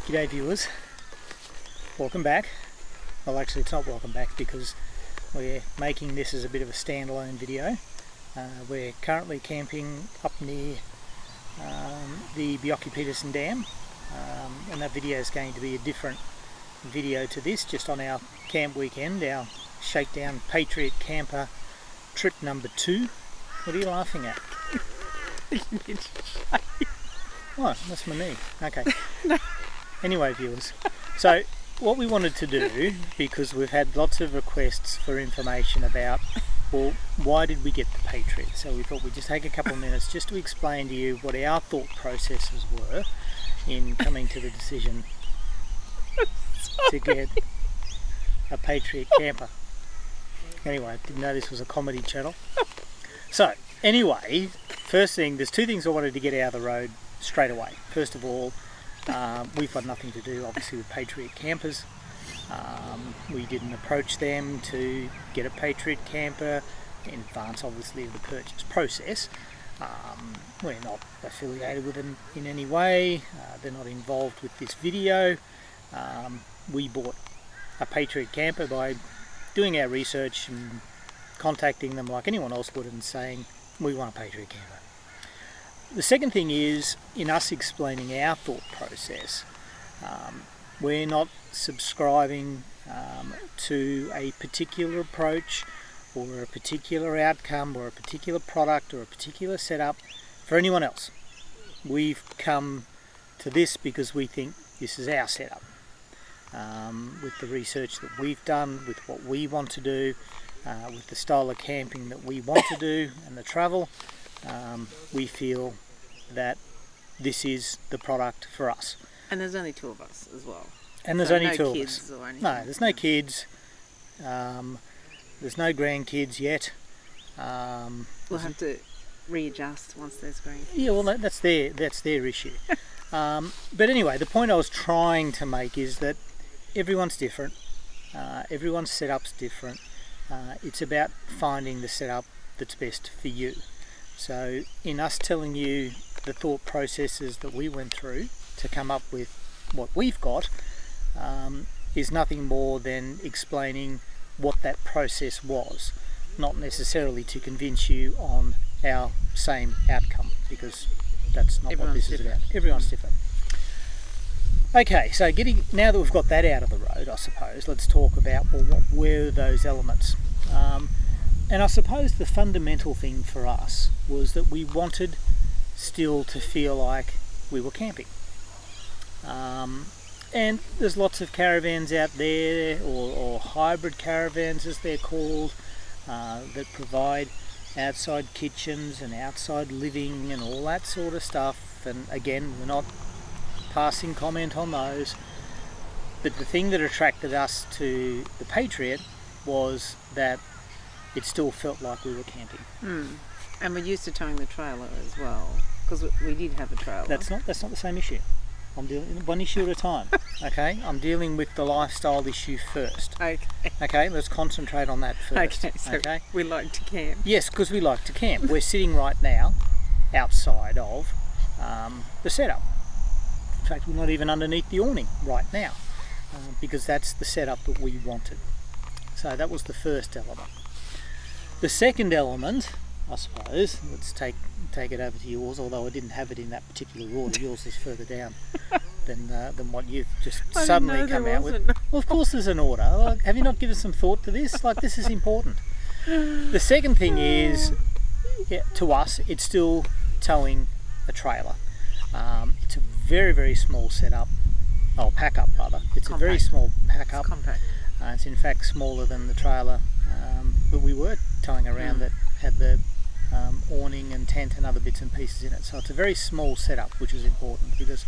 G'day viewers, welcome back. Well, actually it's not welcome back because we're making this as a bit of a standalone video. We're currently camping up near the Bjorky-Peterson Dam, and that video is going to be a different video to this, just on our camp weekend, our shakedown Patriot Camper trip number 2. What are you laughing at? What? That's my knee. Okay. No. Anyway, viewers, so what we wanted to do, because we've had lots of requests for information about, well, why did we get the Patriot? So we thought we'd just take a couple of minutes just to explain to you what our thought processes were in coming to the decision to get a Patriot camper. Anyway, didn't know this was a comedy channel. So, anyway, first thing, there's 2 things I wanted to get out of the road straight away. First of all, we've got nothing to do obviously with Patriot campers. We didn't approach them to get a Patriot camper in advance obviously of the purchase process. We're not affiliated with them in any way. They're not involved with this video. We bought a Patriot camper by doing our research and contacting them like anyone else would and saying we want a Patriot camper. The second thing is, in us explaining our thought process, we're not subscribing to a particular approach or a particular outcome or a particular product or a particular setup for anyone else. We've come to this because we think this is our setup. With the research that we've done, with what we want to do, with the style of camping that we want to do and the travel, we feel that this is the product for us. And there's only 2 of us as well. And there's so only no 2 of kids us. Or anything. No, there's no kids. There's no grandkids yet. We'll have to readjust once there's grandkids. Yeah, well, that's their issue. But anyway, the point I was trying to make is that everyone's different. Everyone's setup's different. It's about finding the setup that's best for you. So in us telling you the thought processes that we went through to come up with what we've got, is nothing more than explaining what that process was, not necessarily to convince you on our same outcome, because that's not what this is about. Everyone's different. Okay, so now that we've got that out of the road, I suppose, let's talk about, well, what were those elements? And I suppose the fundamental thing for us was that we wanted still to feel like we were camping. And there's lots of caravans out there, or hybrid caravans as they're called, that provide outside kitchens and outside living and all that sort of stuff. And again, we're not passing comment on those. But the thing that attracted us to the Patriot was that it still felt like we were camping. And we're used to towing the trailer as well, because we did have a trailer. That's not the same issue. I'm dealing one issue at a time. Okay, I'm dealing with the lifestyle issue first. Okay, let's concentrate on that first. Okay, so we like to camp. Yes, because we like to camp. We're sitting right now outside of the setup. In fact, we're not even underneath the awning right now, because that's the setup that we wanted. So that was the first element. The second element, I suppose, let's take it over to yours, although I didn't have it in that particular order. Yours is further down than what you've just suddenly come out with. Well, of course there's an order. Like, have you not given some thought to this? Like, this is important. The second thing is, to us, it's still towing a trailer. It's a very, very small setup. Oh, pack-up rather. It's compact. A very small pack-up. It's compact. It's in fact smaller than the trailer that we were towing around that had the awning and tent and other bits and pieces in it. So it's a very small setup, which is important because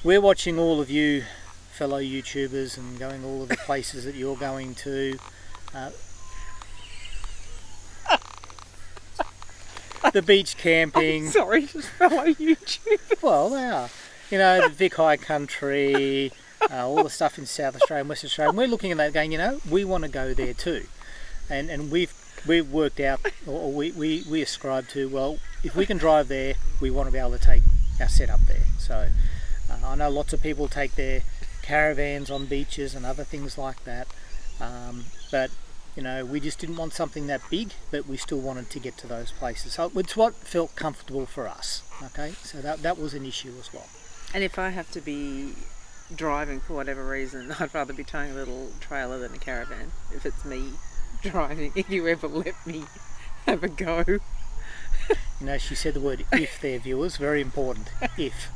we're watching all of you fellow YouTubers and going all of the places that you're going to. The beach camping. I'm sorry, just fellow YouTubers. Well, they are. You know, the Vic High Country, all the stuff in South Australia and West Australia. And we're looking at that going, you know, we want to go there too. And we've worked out, or we ascribe to, well, if we can drive there, we want to be able to take our setup there. So I I know lots of people take their caravans on beaches and other things like that, but you know, we just didn't want something that big, but we still wanted to get to those places. So it's what felt comfortable for us. Okay, so that was an issue as well. And if I have to be driving for whatever reason, I'd rather be towing a little trailer than a caravan. If it's me driving, if you ever let me have a go. You know, she said the word "if" there, viewers. Very important. If.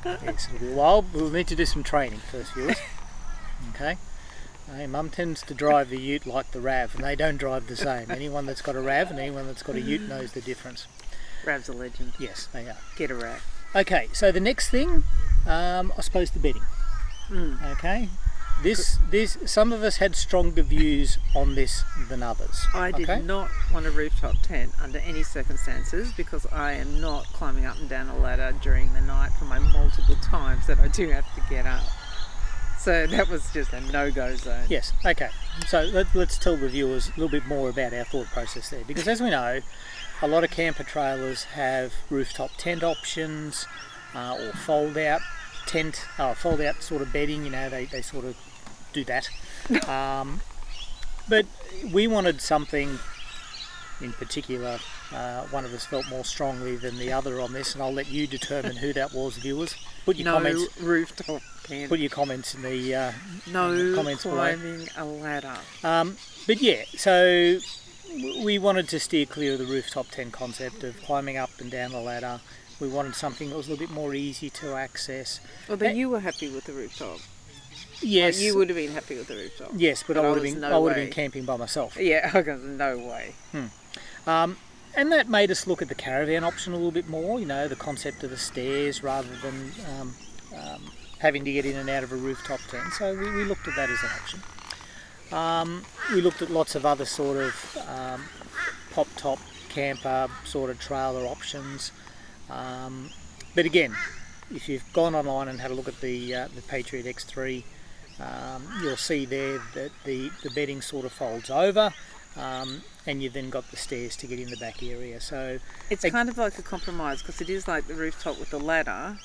Yes, it'll be a while. We'll need to do some training first, viewers. Okay. Mum tends to drive the ute like the RAV, and they don't drive the same. Anyone that's got a RAV and anyone that's got a ute knows the difference. RAV's a legend. Yes, they are. Get a RAV. Okay, so the next thing, I suppose the bedding. Okay, this some of us had stronger views on this than others. I did not want a rooftop tent under any circumstances because I am not climbing up and down a ladder during the night for my multiple times that I do have to get up. So that was just a no-go zone. Yes, okay. So let's tell the viewers a little bit more about our thought process there. Because as we know, a lot of camper trailers have rooftop tent options or fold-out sort of bedding. You know, they sort of do that. But we wanted something in particular. One of us felt more strongly than the other on this, and I'll let you determine who that was, viewers. Put your comments. Rooftop tent. Put your comments in the comments climbing a ladder. But yeah, so we wanted to steer clear of the rooftop tent concept of climbing up and down a ladder. We wanted something that was a little bit more easy to access. Although you were happy with the rooftop. Yes. Like you would have been happy with the rooftop. Yes, but I would have been camping by myself. Yeah, I was no way. And that made us look at the caravan option a little bit more, you know, the concept of the stairs rather than having to get in and out of a rooftop tent. So we looked at that as an option. We looked at lots of other sort of pop-top camper sort of trailer options. But again, if you've gone online and had a look at the Patriot X3, you'll see there that the bedding sort of folds over. And you've then got the stairs to get in the back area. So it's kind of like a compromise because it is like the rooftop with the ladder,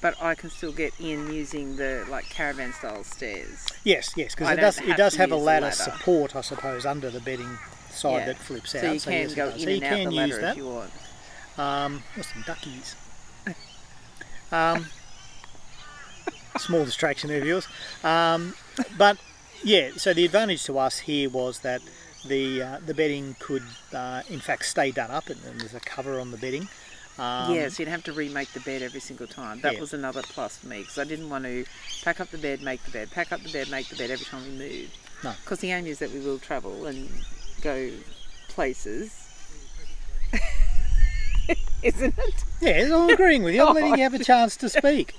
but I can still get in using the like caravan style stairs. Yes, because it does have a ladder support, I suppose, under the bedding side that flips out. So you can go in and out the ladder if you want. There's some duckies. Small distraction there, viewers. But yeah, so the advantage to us here was that the bedding could in fact stay done up, and there's a cover on the bedding. Yes, you'd have to remake the bed every single time. That was another plus for me because I didn't want to pack up the bed, make the bed, pack up the bed, make the bed every time we moved. No. Because the aim is that we will travel and go places. Isn't it? Yeah, I'm agreeing with you. I'm letting you have a chance to speak.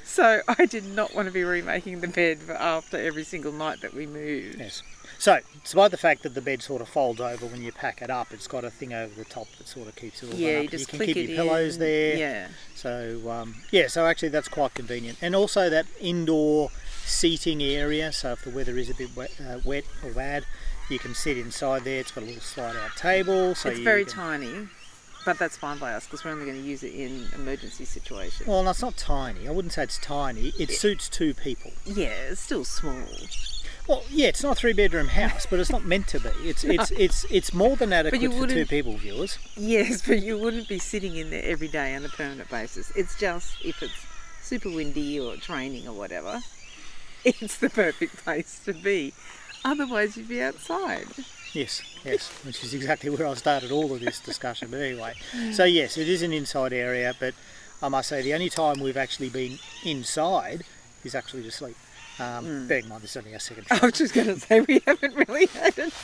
So I did not want to be remaking the bed for after every single night that we moved. Yes. So, despite the fact that the bed sort of folds over when you pack it up, it's got a thing over the top that sort of keeps it all up. You can keep your pillows there. Yeah. So, so actually that's quite convenient. And also that indoor seating area, so if the weather is a bit wet or bad, you can sit inside there. It's got a little slide-out table. So it's very tiny. But that's fine by us because we're only going to use it in emergency situations. Well, no, it's not tiny. I wouldn't say it's tiny. It suits two people. Yeah, it's still small. Well, yeah, it's not a 3-bedroom house, but it's not meant to be. It's more than adequate for two people, viewers. Yes, but you wouldn't be sitting in there every day on a permanent basis. It's just if it's super windy or it's raining or whatever, it's the perfect place to be. Otherwise, you'd be outside. Yes, which is exactly where I started all of this discussion. But anyway, so yes, it is an inside area, but I must say the only time we've actually been inside is actually to sleep. Bearing in mind this is only our second trip. I was just going to say we haven't really had it.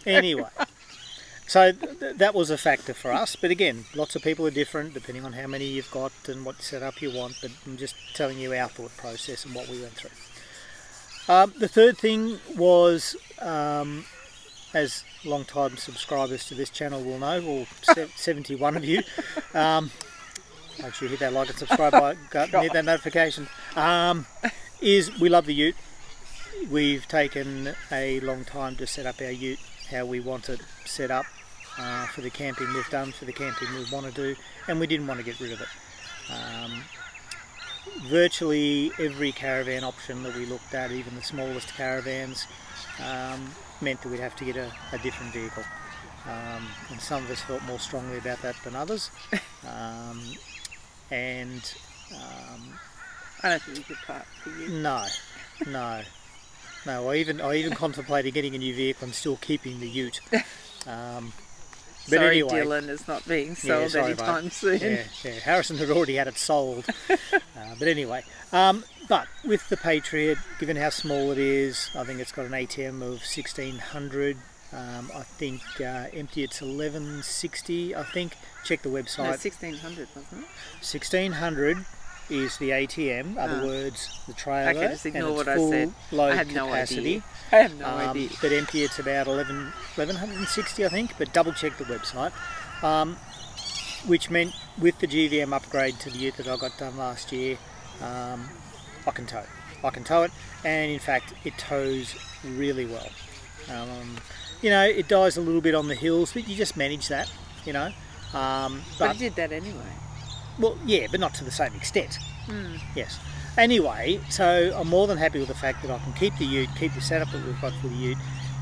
Anyway, so that was a factor for us. But again, lots of people are different depending on how many you've got and what setup you want. But I'm just telling you our thought process and what we went through. The third thing was, as long-time subscribers to this channel will know, or 71 of you, make sure you hit that like and subscribe button, hit that notification, is we love the ute. We've taken a long time to set up our ute how we want it set up for the camping we've done, for the camping we want to do, and we didn't want to get rid of it. virtually every caravan option that we looked at, even the smallest caravans, meant that we'd have to get a different vehicle. And some of us felt more strongly about that than others. I don't think you could park for you. No. I even contemplated getting a new vehicle and still keeping the ute. But Sorry, anyway, Dylan, it's not being sold anytime mate. soon. Yeah, Harrison had already had it sold. But anyway, but with the Patriot, given how small it is, I think it's got an ATM of 1600. I think empty it's 1160. I think. Check the website. No, 1600, wasn't it? 1600 is the ATM. Other words, the trailer. Okay, just ignore and what it's I full said. load I had no capacity. idea. I have no idea. But empty it's about 1160, I think. But double check the website. Which meant with the GVM upgrade to the ute that I got done last year, I can tow. I can tow it, and in fact, it tows really well. You know, it dies a little bit on the hills, but you just manage that, you know. But it did that anyway. Well, yeah, but not to the same extent. Yes. Anyway, so I'm more than happy with the fact that I can keep the ute, keep the setup that we've got for the ute,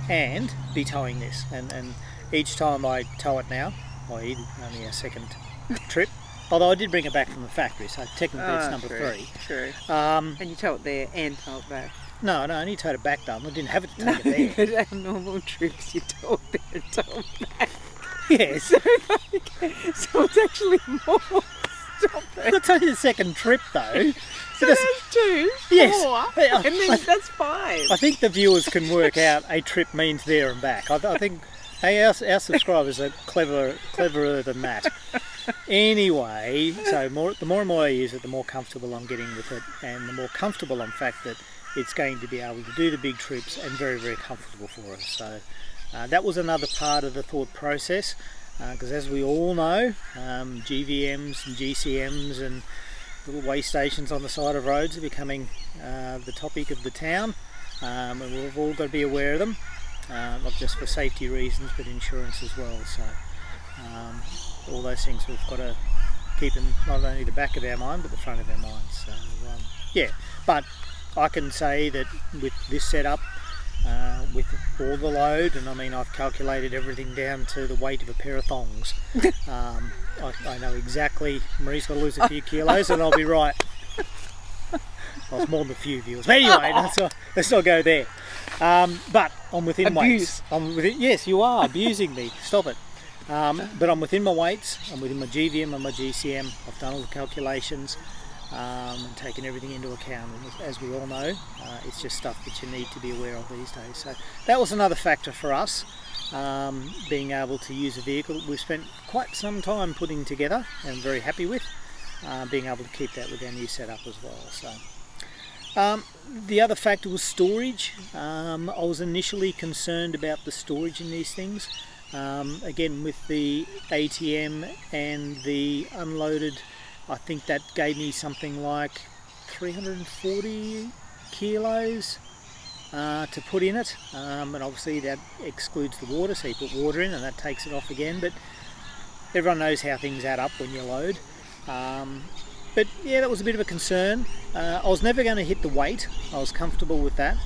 and be towing this. And each time I tow it now, i.e. only our second trip, although I did bring it back from the factory, so technically it's number 3. True. And you tow it there and tow it back. No, I only towed it back, done. I didn't have it to take it there. But our normal trips, you tow it there and tow it back. Yes. So it's actually more. Stop it. That's only the second trip, though. So that's 2, 4, Yes. and then that's 5. I think the viewers can work out a trip means there and back. I think our subscribers are cleverer than that. Anyway, so the more and more I use it, the more comfortable I'm getting with it, and the more comfortable I'm fact that it's going to be able to do the big trips and very, very comfortable for us. So that was another part of the thought process, because as we all know, GVMs and GCMs and little way stations on the side of roads are becoming the topic of the town, and we've all got to be aware of them, not just for safety reasons but insurance as well. So all those things we've got to keep in not only the back of our mind but the front of our minds. So yeah, but I can say that with this setup, with all the load, and I mean I've calculated everything down to the weight of a pair of thongs. I know exactly. Marie's got to lose a few kilos, and I'll be right. Well, it's more than a few viewers. But anyway, let's not go there. But I'm within weights. Yes, you are abusing me. Stop it. But I'm within my weights. I'm within my GVM and my GCM. I've done all the calculations and taken everything into account. And as we all know, it's just stuff that you need to be aware of these days. So that was another factor for us, being able to use a vehicle that we've spent quite some time putting together and very happy with, being able to keep that with our new setup as well. So the other factor was storage. I was initially concerned about the storage in these things. Again, with the ATM and the unloaded, I think that gave me something like 340 kilos to put in it, and obviously that excludes the water, so you put water in and that takes it off again, but everyone knows how things add up when you load. But yeah, that was a bit of a concern. I was never going to hit the weight. I was comfortable with that.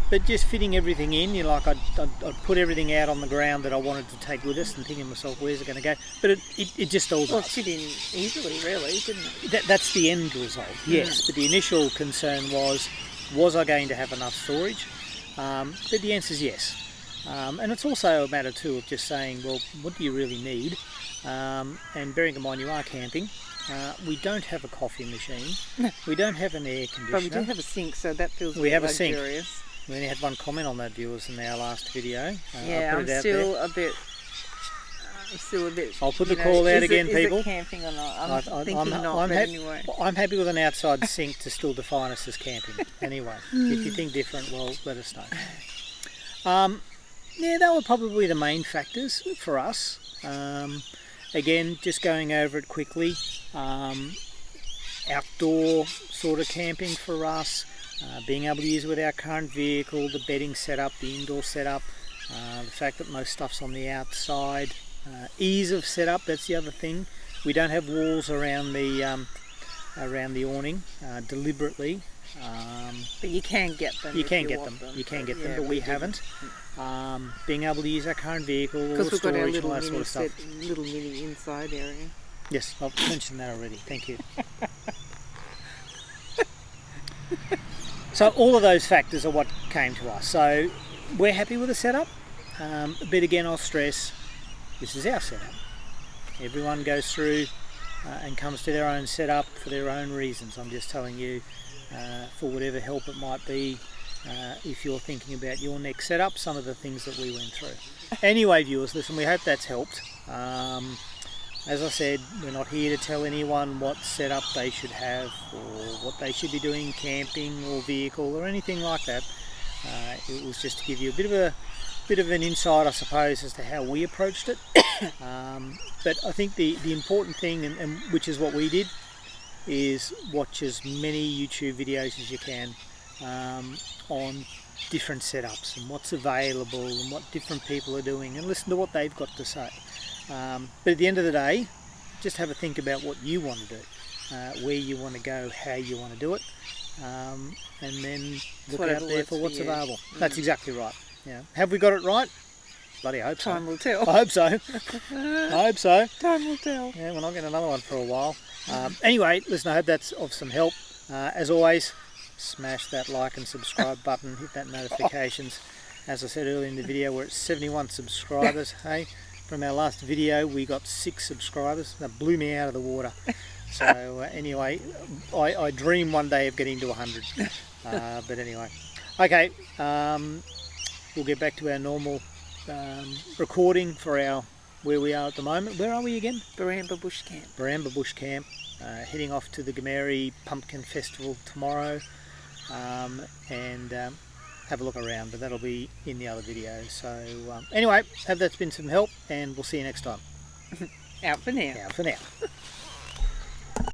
But just fitting everything in, I'd put everything out on the ground that I wanted to take with us and thinking to myself, where's it going to go? But it just all does. Well, it fit in easily, really, didn't it? That's the end result, yes. But the initial concern was I going to have enough storage? But the answer is yes. And it's also a matter too of just saying, well, what do you really need? And bearing in mind you are camping, we don't have a coffee machine. We don't have an air conditioner. But we do have a sink, so that feels we have luxurious. A sink. We only had one comment on that, viewers, in our last video. Yeah, I'm still a bit. I'll put the call out again, people. Is it camping or not? I'm thinking not, but anyway. I'm happy with an outside sink to still define us as camping. Anyway, if you think different, well, let us know. Yeah, they were probably the main factors for us. Again, just going over it quickly, outdoor sort of camping for us, being able to use it with our current vehicle, the bedding setup, the indoor setup, the fact that most stuff's on the outside, ease of setup, that's the other thing. We don't have walls around the around the awning deliberately. But you can get them. You can get them. You can get them, but we haven't. Being able to use our current vehicle, all the Because we've got our storage and little all that sort mini of stuff. little mini inside area. Yes, I've mentioned that already. Thank you. So all of those factors are what came to us. So we're happy with the setup. But again, I'll stress, this is our setup. Everyone goes through and comes to their own setup for their own reasons. I'm just telling you, for whatever help it might be, if you're thinking about your next setup, some of the things that we went through. Anyway, viewers, listen, we hope that's helped. As I said, we're not here to tell anyone what setup they should have or what they should be doing, camping or vehicle or anything like that. It was just to give you a bit of an insight, I suppose, as to how we approached it. But I think the important thing, and which is what we did, is watch as many YouTube videos as you can on different setups and what's available and what different people are doing, and listen to what they've got to say. But at the end of the day, just have a think about what you want to do, where you want to go, how you want to do it, and then look out there for what's available. That's exactly right. Yeah. Have we got it right? Bloody hope so. Time will tell. I hope so. I hope so. Time will tell. Yeah, we're not getting another one for a while. Anyway, listen, I hope that's of some help. As always, smash that like and subscribe button, hit that notifications. As I said earlier in the video, we're at 71 subscribers. Hey, from our last video, we got 6 subscribers. That blew me out of the water. So anyway, I dream one day of getting to 100. But anyway, okay, we'll get back to our normal recording for where we are at the moment. Where are we again? Baramba Bush Camp. Baramba Bush Camp. Heading off to the Gameri Pumpkin Festival tomorrow, and have a look around, but that'll be in the other video. So anyway, hope that's been some help, and we'll see you next time. Out for now. Out for now.